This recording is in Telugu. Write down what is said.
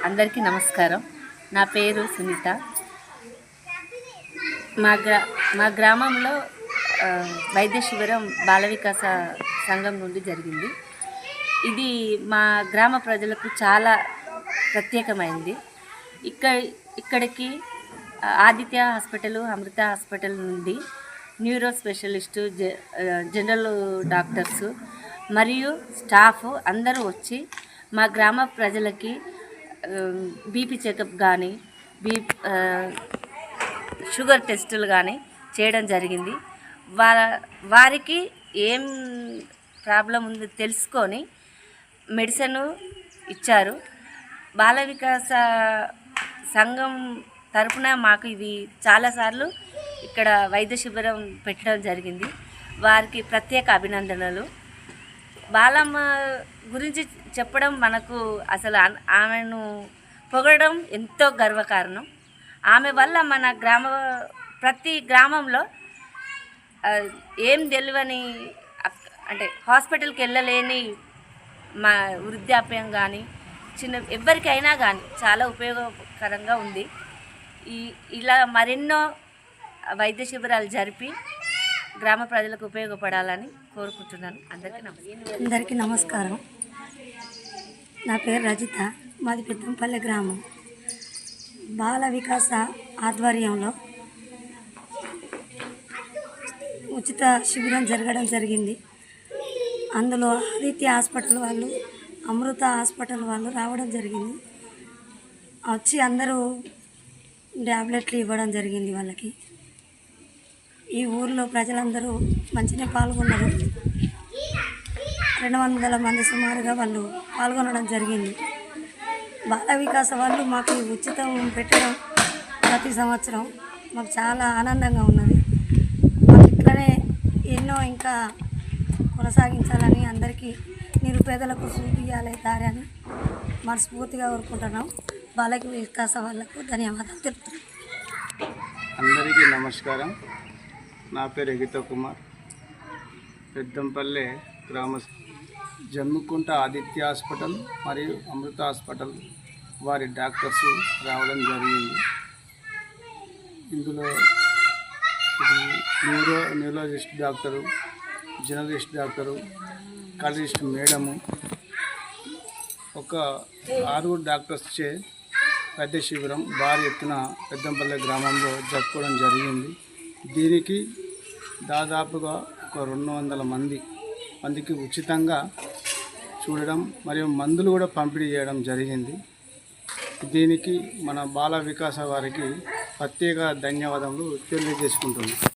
అందరికీ నమస్కారం. నా పేరు సునీత. మా గ్రామంలో వైద్య శిబిరం బాల వికాస సంఘం నుండి జరిగింది. ఇది మా గ్రామ ప్రజలకు చాలా ప్రత్యేకమైంది. ఇక్కడికి ఆదిత్య హాస్పిటల్, అమృత హాస్పిటల్ నుండి న్యూరో స్పెషలిస్టు, జనరల్ డాక్టర్సు మరియు స్టాఫ్ అందరూ వచ్చి మా గ్రామ ప్రజలకి బీపీ చెకప్ కానీ షుగర్ టెస్టులు కానీ చేయడం జరిగింది. వారికి ఏం ప్రాబ్లం ఉందో తెలుసుకొని మెడిసిన్ ఇచ్చారు. బాల వికాస సంఘం తరఫున మాకు ఇది చాలాసార్లు ఇక్కడ వైద్య శిబిరం పెట్టడం జరిగింది. వారికి ప్రత్యేక అభినందనలు. బాలమ్మ గురించి చెప్పడం మనకు అసలు ఆమెను పొగడడం ఎంతో గర్వకారణం. ఆమె వల్ల మన ప్రతి గ్రామంలో ఏం తెలియని అంటే హాస్పిటల్కి వెళ్ళలేని మా వృద్ధాప్యం కానీ ఎవరికైనా కానీ చాలా ఉపయోగకరంగా ఉంది. ఇలా మరెన్నో వైద్య శిబిరాలు జరిపి గ్రామ ప్రజలకు ఉపయోగపడాలని కోరుకుంటున్నాను. అందరికీ నమస్కారం. నా పేరు రజిత. మాది పెద్దంపల్లి గ్రామం. బాల వికాస ఆధ్వర్యంలో ఉచిత శిబిరం జరగడం జరిగింది. అందులో ఆదిత్య హాస్పిటల్ వాళ్ళు, అమృత హాస్పిటల్ వాళ్ళు రావడం జరిగింది. వచ్చి అందరూ ట్యాబ్లెట్లు ఇవ్వడం జరిగింది వాళ్ళకి. ఈ ఊర్లో ప్రజలందరూ మంచిగా పాల్గొన్నారు. 200 మంది సుమారుగా వాళ్ళు పాల్గొనడం జరిగింది. బాల వికాస వాళ్ళు మాకు ఉచితం పెట్టడం ప్రతి సంవత్సరం మాకు చాలా ఆనందంగా ఉన్నది. మాకు ఇట్లనే ఎన్నో ఇంకా కొనసాగించాలని, అందరికీ నిరుపేదలకు చూపించాలి దారి అని మనస్ఫూర్తిగా కోరుకుంటున్నాం. బాల వికాస వాళ్ళకు ధన్యవాదాలు తెలుపుతున్నాం. అందరికీ నమస్కారం. నా పేరు ఎగిత కుమార్. పెద్దంపల్లె గ్రామ జమ్మికుంట ఆదిత్య హాస్పిటల్ మరియు అమృత హాస్పిటల్ వారి డాక్టర్స్ రావడం జరిగింది. ఇందులో neurologist doctor, journalist doctor, cardiologist madam, ఒక 6 డాక్టర్స్చే వైద్య శిబిరం భారీ ఎత్తున పెద్దంపల్లె గ్రామంలో జరుపుకోవడం జరిగింది. దీనికి దాదాపుగా ఒక 200 మందికి ఉచితంగా చూడడం మరియు మందులు కూడా పంపిణీ చేయడం జరిగింది. దీనికి మన బాల వికాస వారికి ప్రత్యేక ధన్యవాదములు తెలియజేసుకుంటున్నాం.